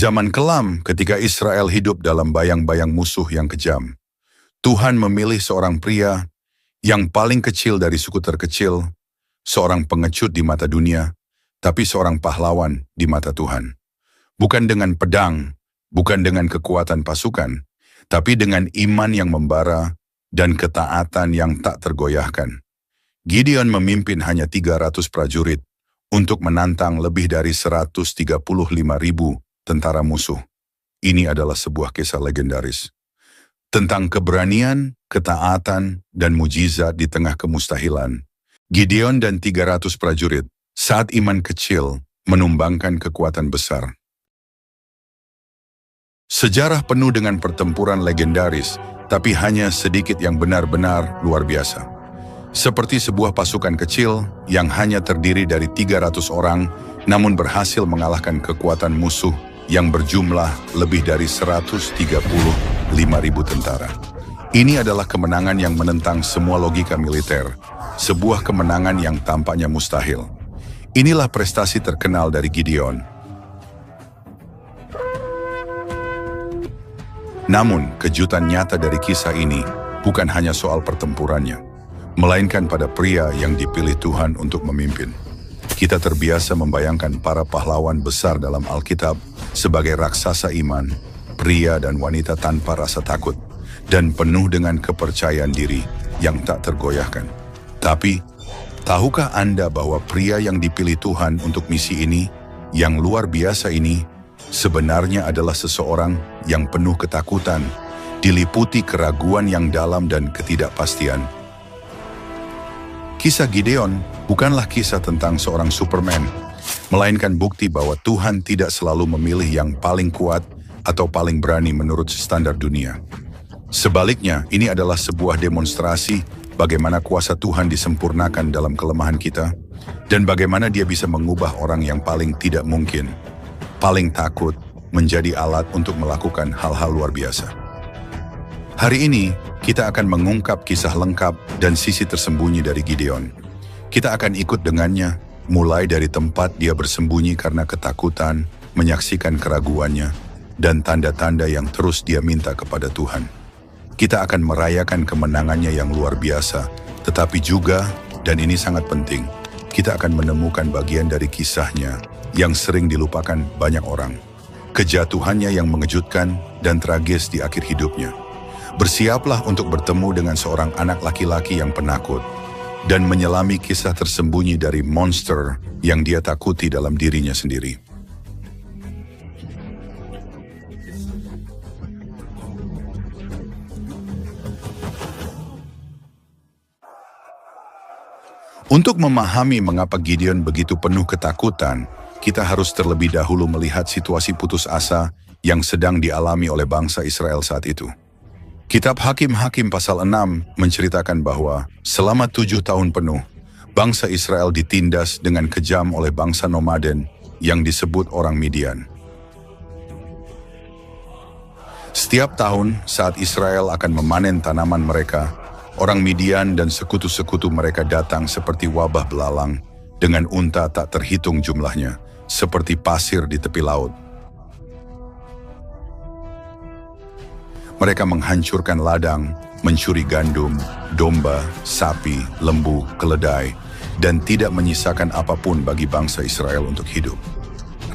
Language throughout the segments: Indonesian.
zaman kelam, ketika Israel hidup dalam bayang-bayang musuh yang kejam, Tuhan memilih seorang pria yang paling kecil dari suku terkecil, seorang pengecut di mata dunia, tapi seorang pahlawan di mata Tuhan. Bukan dengan pedang, bukan dengan kekuatan pasukan, tapi dengan iman yang membara dan ketaatan yang tak tergoyahkan. Gideon memimpin hanya 300 prajurit untuk menantang lebih dari 135.000 tentara musuh. Ini adalah sebuah kisah legendaris tentang keberanian, ketaatan, dan mujizat di tengah kemustahilan. Gideon dan 300 prajurit, saat iman kecil, menumbangkan kekuatan besar. Sejarah penuh dengan pertempuran legendaris, tapi hanya sedikit yang benar-benar luar biasa. Seperti sebuah pasukan kecil yang hanya terdiri dari 300 orang, namun berhasil mengalahkan kekuatan musuh yang berjumlah lebih dari 135.000 tentara. Ini adalah kemenangan yang menentang semua logika militer, sebuah kemenangan yang tampaknya mustahil. Inilah prestasi terkenal dari Gideon. Namun, kejutan nyata dari kisah ini bukan hanya soal pertempurannya, melainkan pada pria yang dipilih Tuhan untuk memimpin. Kita terbiasa membayangkan para pahlawan besar dalam Alkitab sebagai raksasa iman, pria dan wanita tanpa rasa takut, dan penuh dengan kepercayaan diri yang tak tergoyahkan. Tapi, tahukah Anda bahwa pria yang dipilih Tuhan untuk misi ini, yang luar biasa ini, sebenarnya adalah seseorang yang penuh ketakutan, diliputi keraguan yang dalam dan ketidakpastian. Kisah Gideon bukanlah kisah tentang seorang Superman, melainkan bukti bahwa Tuhan tidak selalu memilih yang paling kuat atau paling berani menurut standar dunia. Sebaliknya, ini adalah sebuah demonstrasi bagaimana kuasa Tuhan disempurnakan dalam kelemahan kita, dan bagaimana Dia bisa mengubah orang yang paling tidak mungkin, paling takut, menjadi alat untuk melakukan hal-hal luar biasa. Hari ini, kita akan mengungkap kisah lengkap dan sisi tersembunyi dari Gideon. Kita akan ikut dengannya, mulai dari tempat dia bersembunyi karena ketakutan, menyaksikan keraguannya, dan tanda-tanda yang terus dia minta kepada Tuhan. Kita akan merayakan kemenangannya yang luar biasa, tetapi juga, dan ini sangat penting, kita akan menemukan bagian dari kisahnya yang sering dilupakan banyak orang. Kejatuhannya yang mengejutkan dan tragis di akhir hidupnya. Bersiaplah untuk bertemu dengan seorang anak laki-laki yang penakut dan menyelami kisah tersembunyi dari monster yang dia takuti dalam dirinya sendiri. Untuk memahami mengapa Gideon begitu penuh ketakutan, kita harus terlebih dahulu melihat situasi putus asa yang sedang dialami oleh bangsa Israel saat itu. Kitab Hakim-Hakim pasal 6 menceritakan bahwa selama 7 tahun penuh, bangsa Israel ditindas dengan kejam oleh bangsa nomaden yang disebut orang Midian. Setiap tahun saat Israel akan memanen tanaman mereka, orang Midian dan sekutu-sekutu mereka datang seperti wabah belalang dengan unta tak terhitung jumlahnya, seperti pasir di tepi laut. Mereka menghancurkan ladang, mencuri gandum, domba, sapi, lembu, keledai, dan tidak menyisakan apapun bagi bangsa Israel untuk hidup.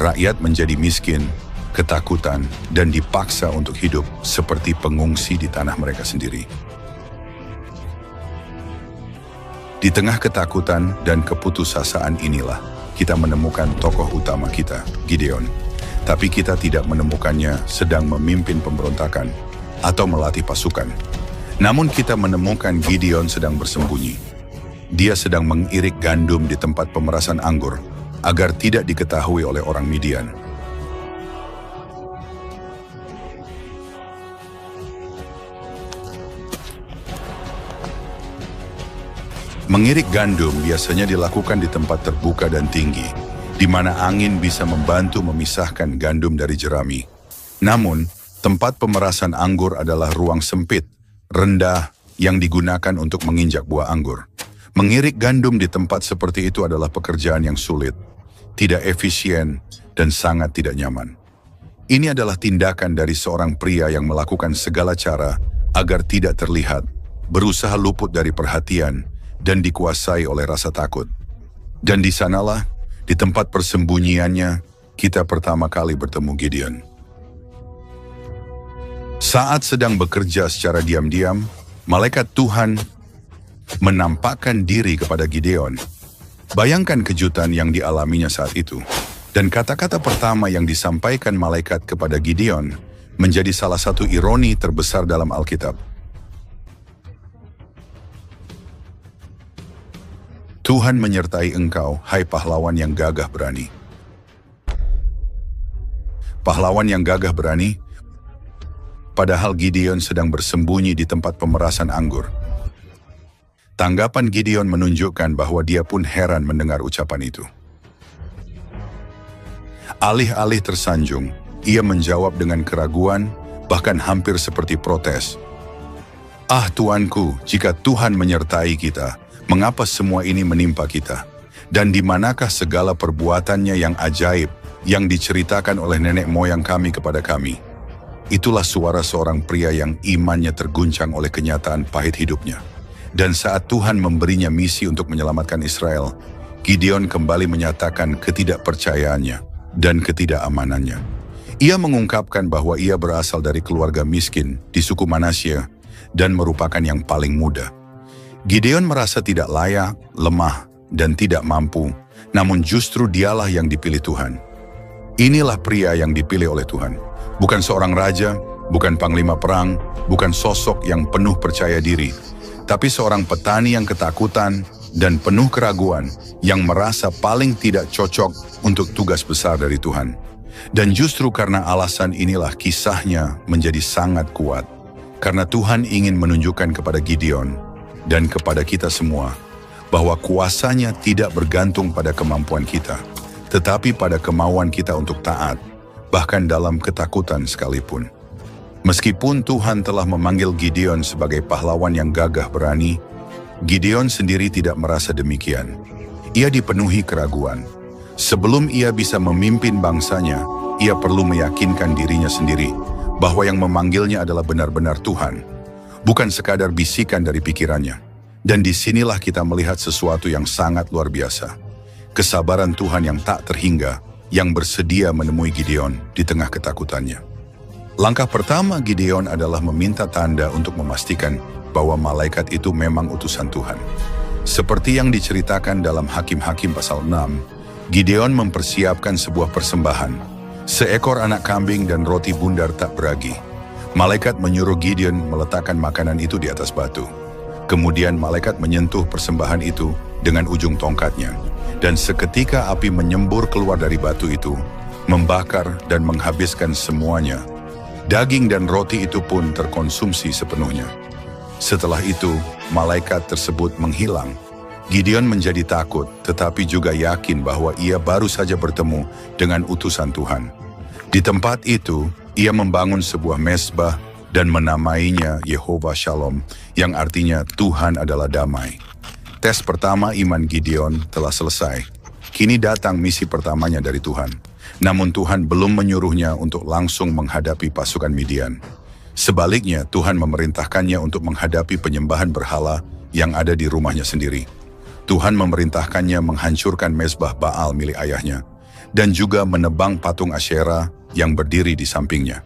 Rakyat menjadi miskin, ketakutan, dan dipaksa untuk hidup seperti pengungsi di tanah mereka sendiri. Di tengah ketakutan dan keputusasaan inilah, kita menemukan tokoh utama kita, Gideon. Tapi kita tidak menemukannya sedang memimpin pemberontakan atau melatih pasukan. Namun kita menemukan Gideon sedang bersembunyi. Dia sedang mengirik gandum di tempat pemerasan anggur agar tidak diketahui oleh orang Midian. Mengirik gandum biasanya dilakukan di tempat terbuka dan tinggi, di mana angin bisa membantu memisahkan gandum dari jerami. Namun, tempat pemerasan anggur adalah ruang sempit, rendah, yang digunakan untuk menginjak buah anggur. Mengirik gandum di tempat seperti itu adalah pekerjaan yang sulit, tidak efisien, dan sangat tidak nyaman. Ini adalah tindakan dari seorang pria yang melakukan segala cara agar tidak terlihat, berusaha luput dari perhatian, dan dikuasai oleh rasa takut. Dan di sanalah, di tempat persembunyiannya, kita pertama kali bertemu Gideon. Saat sedang bekerja secara diam-diam, malaikat Tuhan menampakkan diri kepada Gideon. Bayangkan kejutan yang dialaminya saat itu. Dan kata-kata pertama yang disampaikan malaikat kepada Gideon menjadi salah satu ironi terbesar dalam Alkitab. Tuhan menyertai engkau, hai pahlawan yang gagah berani. Pahlawan yang gagah berani, padahal Gideon sedang bersembunyi di tempat pemerasan anggur. Tanggapan Gideon menunjukkan bahwa dia pun heran mendengar ucapan itu. Alih-alih tersanjung, ia menjawab dengan keraguan, bahkan hampir seperti protes. Ah Tuanku, jika Tuhan menyertai kita, mengapa semua ini menimpa kita? Dan di manakah segala perbuatannya yang ajaib, yang diceritakan oleh nenek moyang kami kepada kami? Itulah suara seorang pria yang imannya terguncang oleh kenyataan pahit hidupnya. Dan saat Tuhan memberinya misi untuk menyelamatkan Israel, Gideon kembali menyatakan ketidakpercayaannya dan ketidakamanannya. Ia mengungkapkan bahwa ia berasal dari keluarga miskin di suku Manasye dan merupakan yang paling muda. Gideon merasa tidak layak, lemah, dan tidak mampu, namun justru dialah yang dipilih Tuhan. Inilah pria yang dipilih oleh Tuhan. Bukan seorang raja, bukan panglima perang, bukan sosok yang penuh percaya diri, tapi seorang petani yang ketakutan dan penuh keraguan yang merasa paling tidak cocok untuk tugas besar dari Tuhan. Dan justru karena alasan inilah kisahnya menjadi sangat kuat. Karena Tuhan ingin menunjukkan kepada Gideon dan kepada kita semua bahwa kuasanya tidak bergantung pada kemampuan kita, tetapi pada kemauan kita untuk taat, bahkan dalam ketakutan sekalipun. Meskipun Tuhan telah memanggil Gideon sebagai pahlawan yang gagah berani, Gideon sendiri tidak merasa demikian. Ia dipenuhi keraguan. Sebelum ia bisa memimpin bangsanya, ia perlu meyakinkan dirinya sendiri bahwa yang memanggilnya adalah benar-benar Tuhan, bukan sekadar bisikan dari pikirannya. Dan disinilah kita melihat sesuatu yang sangat luar biasa. Kesabaran Tuhan yang tak terhingga, yang bersedia menemui Gideon di tengah ketakutannya. Langkah pertama Gideon adalah meminta tanda untuk memastikan bahwa malaikat itu memang utusan Tuhan. Seperti yang diceritakan dalam Hakim-Hakim pasal 6, Gideon mempersiapkan sebuah persembahan, seekor anak kambing dan roti bundar tak beragi. Malaikat menyuruh Gideon meletakkan makanan itu di atas batu. Kemudian malaikat menyentuh persembahan itu dengan ujung tongkatnya, dan seketika api menyembur keluar dari batu itu, membakar dan menghabiskan semuanya. Daging dan roti itu pun terkonsumsi sepenuhnya. Setelah itu, malaikat tersebut menghilang. Gideon menjadi takut, tetapi juga yakin bahwa ia baru saja bertemu dengan utusan Tuhan. Di tempat itu, ia membangun sebuah mezbah dan menamainya Yehova Shalom, yang artinya Tuhan adalah damai. Tes pertama iman Gideon telah selesai. Kini datang misi pertamanya dari Tuhan. Namun Tuhan belum menyuruhnya untuk langsung menghadapi pasukan Midian. Sebaliknya, Tuhan memerintahkannya untuk menghadapi penyembahan berhala yang ada di rumahnya sendiri. Tuhan memerintahkannya menghancurkan mezbah Baal milik ayahnya, dan juga menebang patung Asyera yang berdiri di sampingnya.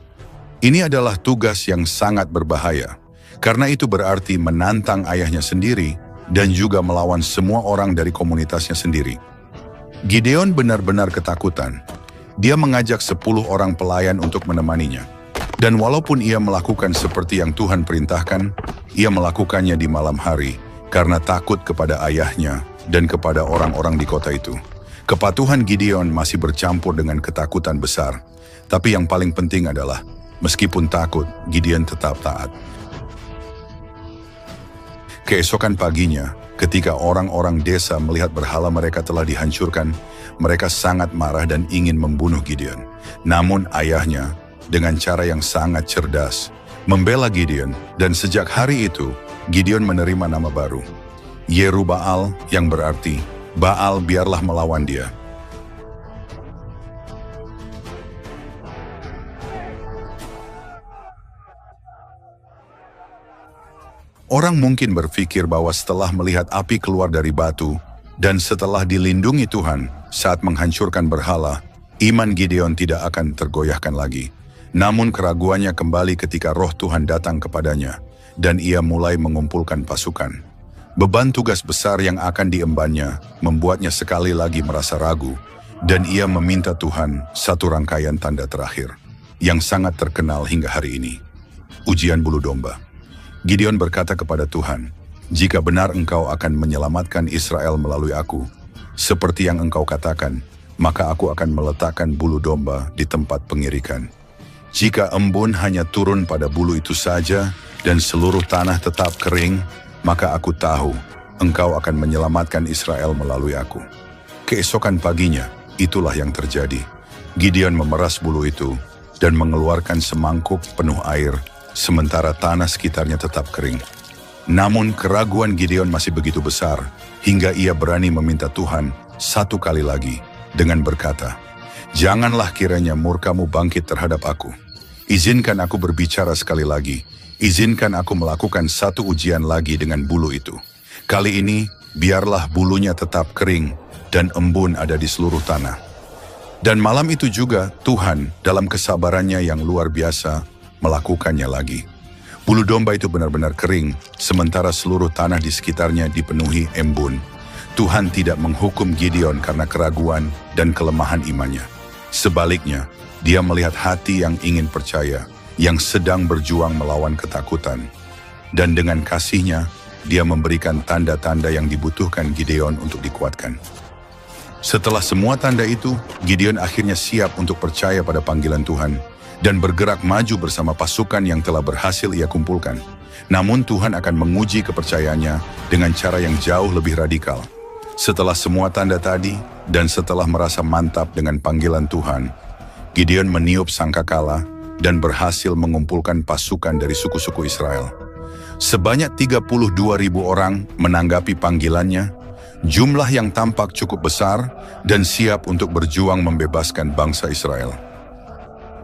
Ini adalah tugas yang sangat berbahaya, karena itu berarti menantang ayahnya sendiri dan juga melawan semua orang dari komunitasnya sendiri. Gideon benar-benar ketakutan. Dia mengajak 10 orang pelayan untuk menemaninya. Dan walaupun ia melakukan seperti yang Tuhan perintahkan, ia melakukannya di malam hari karena takut kepada ayahnya dan kepada orang-orang di kota itu. Kepatuhan Gideon masih bercampur dengan ketakutan besar. Tapi yang paling penting adalah, meskipun takut, Gideon tetap taat. Keesokan paginya, ketika orang-orang desa melihat berhala mereka telah dihancurkan, mereka sangat marah dan ingin membunuh Gideon. Namun ayahnya, dengan cara yang sangat cerdas, membela Gideon, dan sejak hari itu, Gideon menerima nama baru, Yerubbaal, yang berarti, Baal biarlah melawan dia. Orang mungkin berpikir bahwa setelah melihat api keluar dari batu, dan setelah dilindungi Tuhan saat menghancurkan berhala, iman Gideon tidak akan tergoyahkan lagi. Namun keraguannya kembali ketika roh Tuhan datang kepadanya, dan ia mulai mengumpulkan pasukan. Beban tugas besar yang akan diembannya membuatnya sekali lagi merasa ragu, dan ia meminta Tuhan satu rangkaian tanda terakhir, yang sangat terkenal hingga hari ini. Ujian bulu domba. Gideon berkata kepada Tuhan, "Jika benar engkau akan menyelamatkan Israel melalui aku, seperti yang engkau katakan, maka aku akan meletakkan bulu domba di tempat pengirikan. Jika embun hanya turun pada bulu itu saja, dan seluruh tanah tetap kering, maka aku tahu engkau akan menyelamatkan Israel melalui aku." Keesokan paginya, itulah yang terjadi. Gideon memeras bulu itu dan mengeluarkan semangkuk penuh air, sementara tanah sekitarnya tetap kering. Namun keraguan Gideon masih begitu besar, hingga ia berani meminta Tuhan satu kali lagi dengan berkata, "Janganlah kiranya murkamu bangkit terhadap aku. Izinkan aku berbicara sekali lagi. Izinkan aku melakukan satu ujian lagi dengan bulu itu. Kali ini, biarlah bulunya tetap kering dan embun ada di seluruh tanah." Dan malam itu juga Tuhan dalam kesabarannya yang luar biasa melakukannya lagi. Bulu domba itu benar-benar kering, sementara seluruh tanah di sekitarnya dipenuhi embun. Tuhan tidak menghukum Gideon karena keraguan dan kelemahan imannya. Sebaliknya, dia melihat hati yang ingin percaya, yang sedang berjuang melawan ketakutan. Dan dengan kasihnya, dia memberikan tanda-tanda yang dibutuhkan Gideon untuk dikuatkan. Setelah semua tanda itu, Gideon akhirnya siap untuk percaya pada panggilan Tuhan dan bergerak maju bersama pasukan yang telah berhasil ia kumpulkan. Namun Tuhan akan menguji kepercayaannya dengan cara yang jauh lebih radikal. Setelah semua tanda tadi, dan setelah merasa mantap dengan panggilan Tuhan, Gideon meniup sangkakala dan berhasil mengumpulkan pasukan dari suku-suku Israel. Sebanyak 32.000 orang menanggapi panggilannya, jumlah yang tampak cukup besar dan siap untuk berjuang membebaskan bangsa Israel.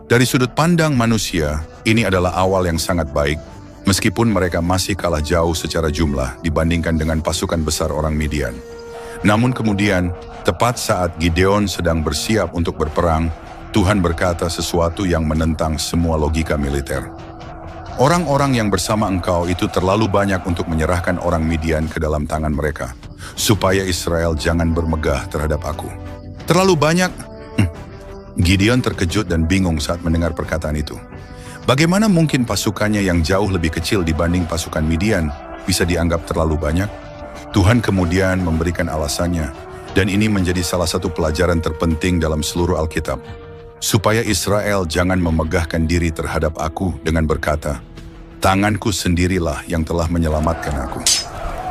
Dari sudut pandang manusia, ini adalah awal yang sangat baik, meskipun mereka masih kalah jauh secara jumlah dibandingkan dengan pasukan besar orang Midian. Namun kemudian, tepat saat Gideon sedang bersiap untuk berperang, Tuhan berkata sesuatu yang menentang semua logika militer. "Orang-orang yang bersama engkau itu terlalu banyak untuk menyerahkan orang Midian ke dalam tangan mereka, supaya Israel jangan bermegah terhadap aku." Terlalu banyak? Gideon terkejut dan bingung saat mendengar perkataan itu. Bagaimana mungkin pasukannya yang jauh lebih kecil dibanding pasukan Midian bisa dianggap terlalu banyak? Tuhan kemudian memberikan alasannya, dan ini menjadi salah satu pelajaran terpenting dalam seluruh Alkitab. Supaya Israel jangan memegahkan diri terhadap aku dengan berkata, "Tanganku sendirilah yang telah menyelamatkan aku."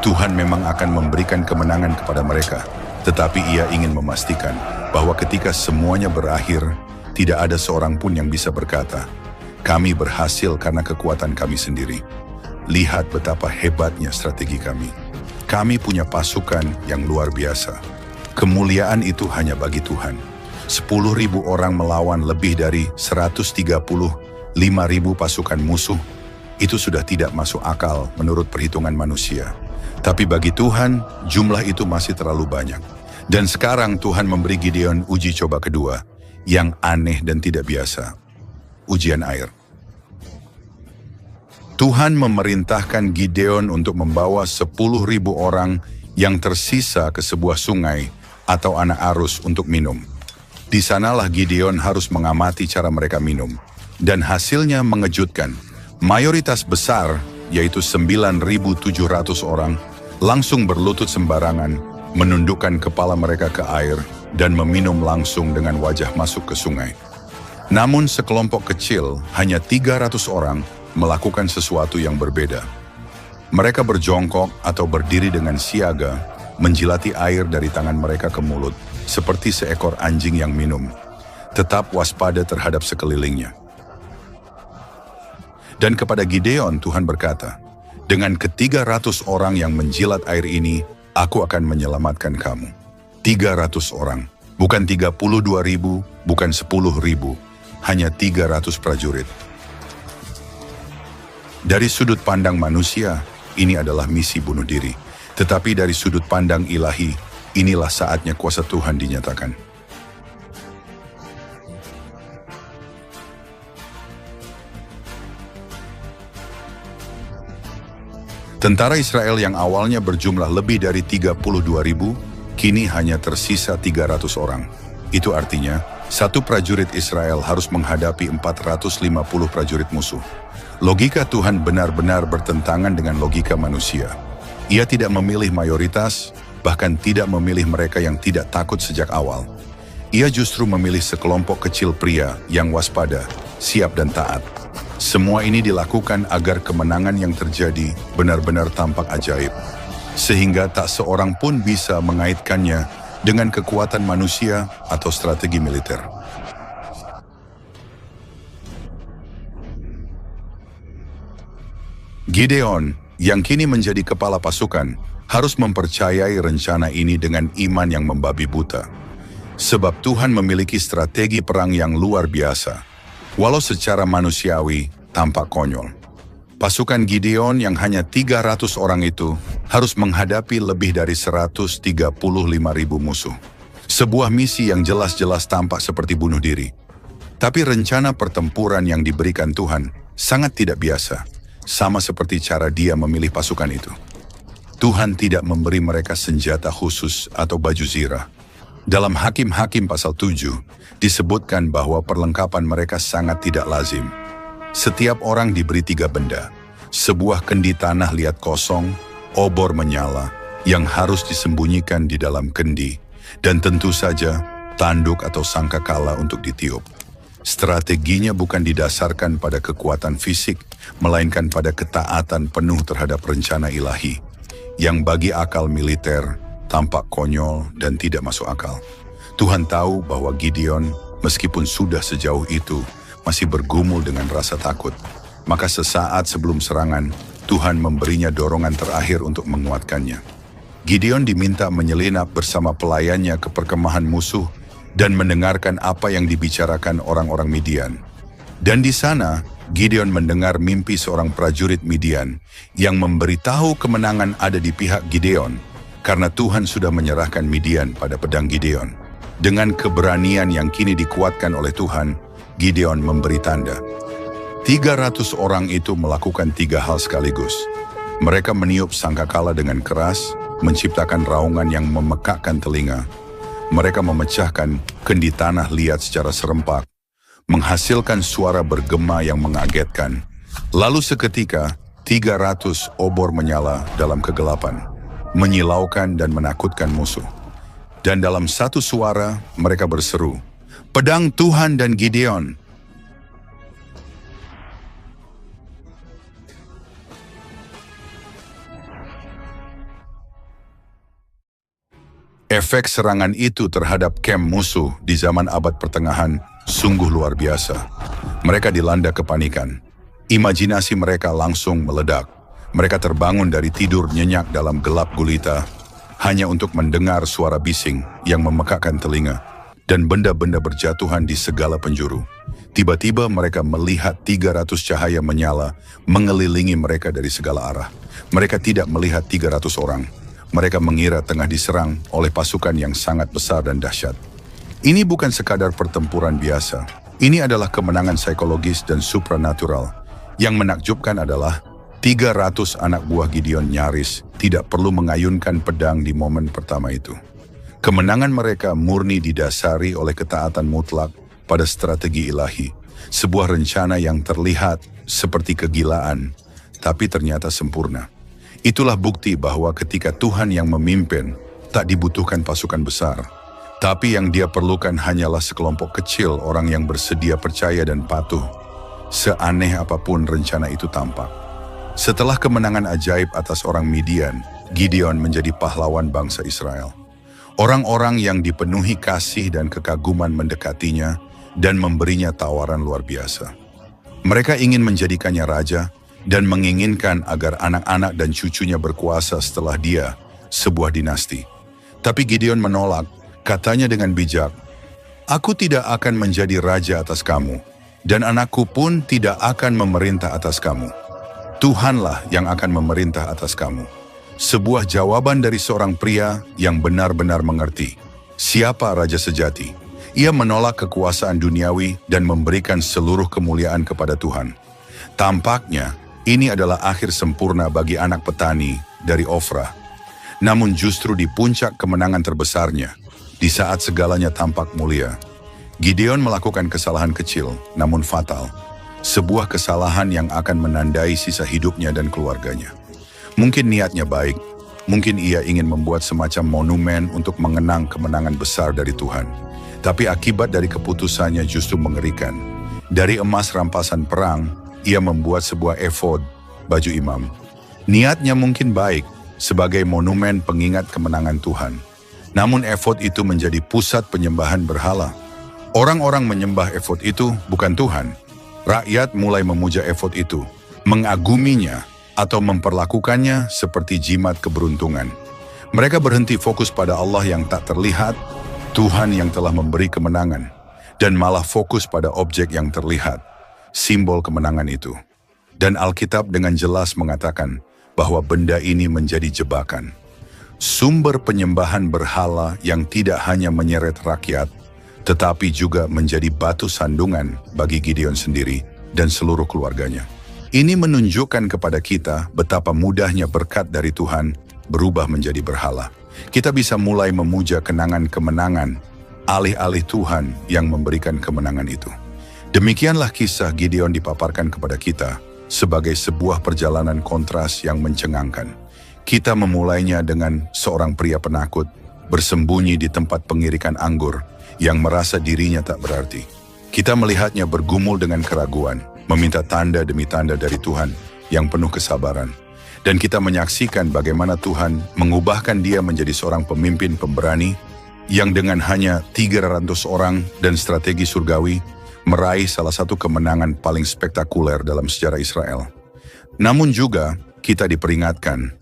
Tuhan memang akan memberikan kemenangan kepada mereka, tetapi ia ingin memastikan bahwa ketika semuanya berakhir, tidak ada seorang pun yang bisa berkata, "Kami berhasil karena kekuatan kami sendiri." Lihat betapa hebatnya strategi kami. Kami punya pasukan yang luar biasa. Kemuliaan itu hanya bagi Tuhan. 10.000 orang melawan lebih dari 135.000 pasukan musuh. Itu sudah tidak masuk akal menurut perhitungan manusia. Tapi bagi Tuhan, jumlah itu masih terlalu banyak. Dan sekarang Tuhan memberi Gideon uji coba kedua, yang aneh dan tidak biasa. Ujian air. Tuhan memerintahkan Gideon untuk membawa 10.000 orang yang tersisa ke sebuah sungai atau anak arus untuk minum. Di sanalah Gideon harus mengamati cara mereka minum. Dan hasilnya mengejutkan. Mayoritas besar, yaitu 9.700 orang, langsung berlutut sembarangan, menundukkan kepala mereka ke air, dan meminum langsung dengan wajah masuk ke sungai. Namun sekelompok kecil, hanya 300 orang, melakukan sesuatu yang berbeda. Mereka berjongkok atau berdiri dengan siaga, menjilati air dari tangan mereka ke mulut, seperti seekor anjing yang minum. Tetap waspada terhadap sekelilingnya. Dan kepada Gideon Tuhan berkata, "Dengan ke-300 orang yang menjilat air ini, aku akan menyelamatkan kamu." 300 orang, bukan 32.000, bukan 10.000, hanya 300 prajurit. Dari sudut pandang manusia, ini adalah misi bunuh diri. Tetapi dari sudut pandang ilahi, inilah saatnya kuasa Tuhan dinyatakan. Tentara Israel yang awalnya berjumlah lebih dari 32.000, kini hanya tersisa 300 orang. Itu artinya, satu prajurit Israel harus menghadapi 450 prajurit musuh. Logika Tuhan benar-benar bertentangan dengan logika manusia. Ia tidak memilih mayoritas, bahkan tidak memilih mereka yang tidak takut sejak awal. Ia justru memilih sekelompok kecil pria yang waspada, siap dan taat. Semua ini dilakukan agar kemenangan yang terjadi benar-benar tampak ajaib, sehingga tak seorang pun bisa mengaitkannya dengan kekuatan manusia atau strategi militer. Gideon, yang kini menjadi kepala pasukan, harus mempercayai rencana ini dengan iman yang membabi buta. Sebab Tuhan memiliki strategi perang yang luar biasa. Walau secara manusiawi tampak konyol. Pasukan Gideon yang hanya 300 orang itu harus menghadapi lebih dari 135.000 musuh. Sebuah misi yang jelas-jelas tampak seperti bunuh diri. Tapi rencana pertempuran yang diberikan Tuhan sangat tidak biasa, sama seperti cara Dia memilih pasukan itu. Tuhan tidak memberi mereka senjata khusus atau baju zirah. Dalam Hakim-Hakim pasal 7, disebutkan bahwa perlengkapan mereka sangat tidak lazim. Setiap orang diberi 3 benda, sebuah kendi tanah liat kosong, obor menyala, yang harus disembunyikan di dalam kendi, dan tentu saja tanduk atau sangkakala untuk ditiup. Strateginya bukan didasarkan pada kekuatan fisik, melainkan pada ketaatan penuh terhadap rencana ilahi, yang bagi akal militer tampak konyol dan tidak masuk akal. Tuhan tahu bahwa Gideon, meskipun sudah sejauh itu, masih bergumul dengan rasa takut. Maka sesaat sebelum serangan, Tuhan memberinya dorongan terakhir untuk menguatkannya. Gideon diminta menyelinap bersama pelayannya ke perkemahan musuh dan mendengarkan apa yang dibicarakan orang-orang Midian. Dan di sana, Gideon mendengar mimpi seorang prajurit Midian yang memberitahu kemenangan ada di pihak Gideon, karena Tuhan sudah menyerahkan Midian pada pedang Gideon. Dengan keberanian yang kini dikuatkan oleh Tuhan, Gideon memberi tanda. 300 orang itu melakukan 3 hal sekaligus. Mereka meniup sangkakala dengan keras, menciptakan raungan yang memekakkan telinga. Mereka memecahkan kendi tanah liat secara serempak, menghasilkan suara bergema yang mengagetkan. Lalu seketika, 300 obor menyala dalam kegelapan, menyilaukan dan menakutkan musuh. Dan dalam satu suara mereka berseru, "Pedang Tuhan dan Gideon!" Efek serangan itu terhadap kamp musuh di zaman abad pertengahan sungguh luar biasa. Mereka dilanda kepanikan. Imajinasi mereka langsung meledak. Mereka terbangun dari tidur nyenyak dalam gelap gulita, hanya untuk mendengar suara bising yang memekakkan telinga, dan benda-benda berjatuhan di segala penjuru. Tiba-tiba mereka melihat 300 cahaya menyala mengelilingi mereka dari segala arah. Mereka tidak melihat 300 orang. Mereka mengira tengah diserang oleh pasukan yang sangat besar dan dahsyat. Ini bukan sekadar pertempuran biasa. Ini adalah kemenangan psikologis dan supranatural. Yang menakjubkan adalah 300 anak buah Gideon nyaris tidak perlu mengayunkan pedang di momen pertama itu. Kemenangan mereka murni didasari oleh ketaatan mutlak pada strategi ilahi. Sebuah rencana yang terlihat seperti kegilaan, tapi ternyata sempurna. Itulah bukti bahwa ketika Tuhan yang memimpin, tak dibutuhkan pasukan besar. Tapi yang Dia perlukan hanyalah sekelompok kecil orang yang bersedia percaya dan patuh. Seaneh apapun rencana itu tampak. Setelah kemenangan ajaib atas orang Midian, Gideon menjadi pahlawan bangsa Israel. Orang-orang yang dipenuhi kasih dan kekaguman mendekatinya dan memberinya tawaran luar biasa. Mereka ingin menjadikannya raja dan menginginkan agar anak-anak dan cucunya berkuasa setelah dia, sebuah dinasti. Tapi Gideon menolak, katanya dengan bijak, "Aku tidak akan menjadi raja atas kamu, dan anakku pun tidak akan memerintah atas kamu. Tuhanlah yang akan memerintah atas kamu. Sebuah jawaban dari seorang pria yang benar-benar mengerti siapa raja sejati. Ia menolak kekuasaan duniawi dan memberikan seluruh kemuliaan kepada Tuhan. Tampaknya ini adalah akhir sempurna bagi anak petani dari Ofra. Namun justru di puncak kemenangan terbesarnya, di saat segalanya tampak mulia, Gideon melakukan kesalahan kecil namun fatal. Sebuah kesalahan yang akan menandai sisa hidupnya dan keluarganya. Mungkin niatnya baik, mungkin ia ingin membuat semacam monumen untuk mengenang kemenangan besar dari Tuhan. Tapi akibat dari keputusannya justru mengerikan. Dari emas rampasan perang, ia membuat sebuah efod, baju imam. Niatnya mungkin baik, sebagai monumen pengingat kemenangan Tuhan. Namun efod itu menjadi pusat penyembahan berhala. Orang-orang menyembah efod itu bukan Tuhan. Rakyat mulai memuja efod itu, mengaguminya, atau memperlakukannya seperti jimat keberuntungan. Mereka berhenti fokus pada Allah yang tak terlihat, Tuhan yang telah memberi kemenangan, dan malah fokus pada objek yang terlihat, simbol kemenangan itu. Dan Alkitab dengan jelas mengatakan bahwa benda ini menjadi jebakan. Sumber penyembahan berhala yang tidak hanya menyeret rakyat, tetapi juga menjadi batu sandungan bagi Gideon sendiri dan seluruh keluarganya. Ini menunjukkan kepada kita betapa mudahnya berkat dari Tuhan berubah menjadi berhala. Kita bisa mulai memuja kenangan kemenangan, alih-alih Tuhan yang memberikan kemenangan itu. Demikianlah kisah Gideon dipaparkan kepada kita sebagai sebuah perjalanan kontras yang mencengangkan. Kita memulainya dengan seorang pria penakut, bersembunyi di tempat pengirikan anggur, yang merasa dirinya tak berarti. Kita melihatnya bergumul dengan keraguan, meminta tanda demi tanda dari Tuhan yang penuh kesabaran. Dan kita menyaksikan bagaimana Tuhan mengubahkan dia menjadi seorang pemimpin pemberani yang dengan hanya 300 orang dan strategi surgawi meraih salah satu kemenangan paling spektakuler dalam sejarah Israel. Namun juga kita diperingatkan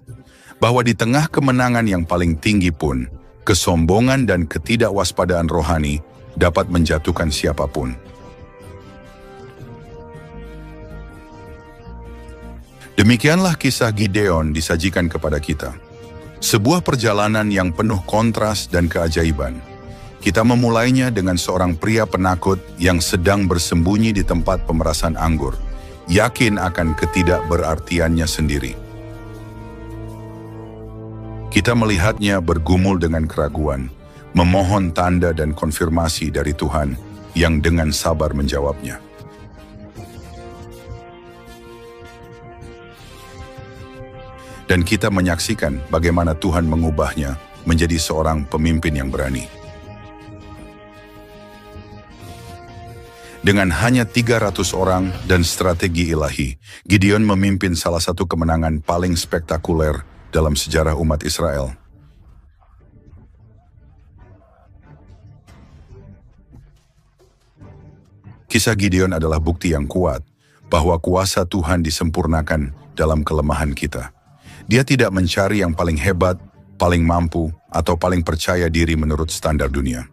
bahwa di tengah kemenangan yang paling tinggi pun, kesombongan dan ketidakwaspadaan rohani dapat menjatuhkan siapapun. Demikianlah kisah Gideon disajikan kepada kita. Sebuah perjalanan yang penuh kontras dan keajaiban. Kita memulainya dengan seorang pria penakut yang sedang bersembunyi di tempat pemerasan anggur, yakin akan ketidakberartiannya sendiri. Kita melihatnya bergumul dengan keraguan, memohon tanda dan konfirmasi dari Tuhan yang dengan sabar menjawabnya. Dan kita menyaksikan bagaimana Tuhan mengubahnya menjadi seorang pemimpin yang berani. Dengan hanya 300 orang dan strategi ilahi, Gideon memimpin salah satu kemenangan paling spektakuler dalam sejarah umat Israel. Kisah Gideon adalah bukti yang kuat bahwa kuasa Tuhan disempurnakan dalam kelemahan kita. Dia tidak mencari yang paling hebat, paling mampu, atau paling percaya diri menurut standar dunia.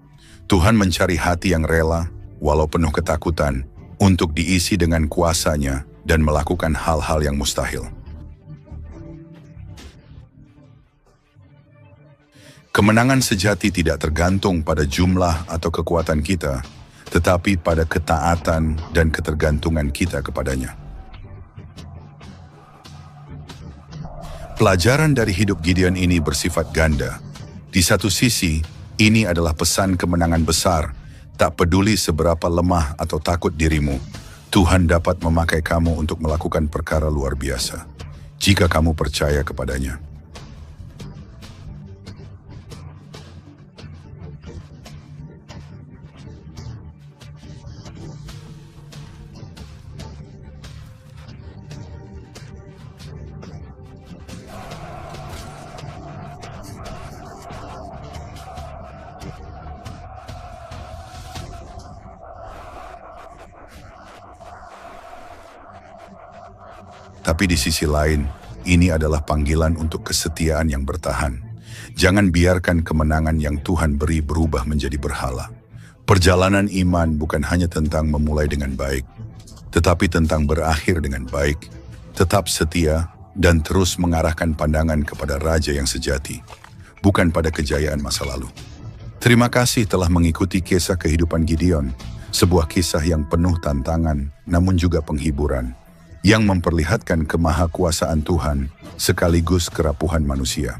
Tuhan mencari hati yang rela, walau penuh ketakutan, untuk diisi dengan kuasanya dan melakukan hal-hal yang mustahil. Kemenangan sejati tidak tergantung pada jumlah atau kekuatan kita, tetapi pada ketaatan dan ketergantungan kita kepadanya. Pelajaran dari hidup Gideon ini bersifat ganda. Di satu sisi, ini adalah pesan kemenangan besar. Tak peduli seberapa lemah atau takut dirimu, Tuhan dapat memakai kamu untuk melakukan perkara luar biasa, jika kamu percaya kepadanya. Tapi di sisi lain, ini adalah panggilan untuk kesetiaan yang bertahan. Jangan biarkan kemenangan yang Tuhan beri berubah menjadi berhala. Perjalanan iman bukan hanya tentang memulai dengan baik, tetapi tentang berakhir dengan baik, tetap setia, dan terus mengarahkan pandangan kepada Raja yang sejati, bukan pada kejayaan masa lalu. Terima kasih telah mengikuti kisah kehidupan Gideon, sebuah kisah yang penuh tantangan, namun juga penghiburan, yang memperlihatkan kemahakuasaan Tuhan sekaligus kerapuhan manusia.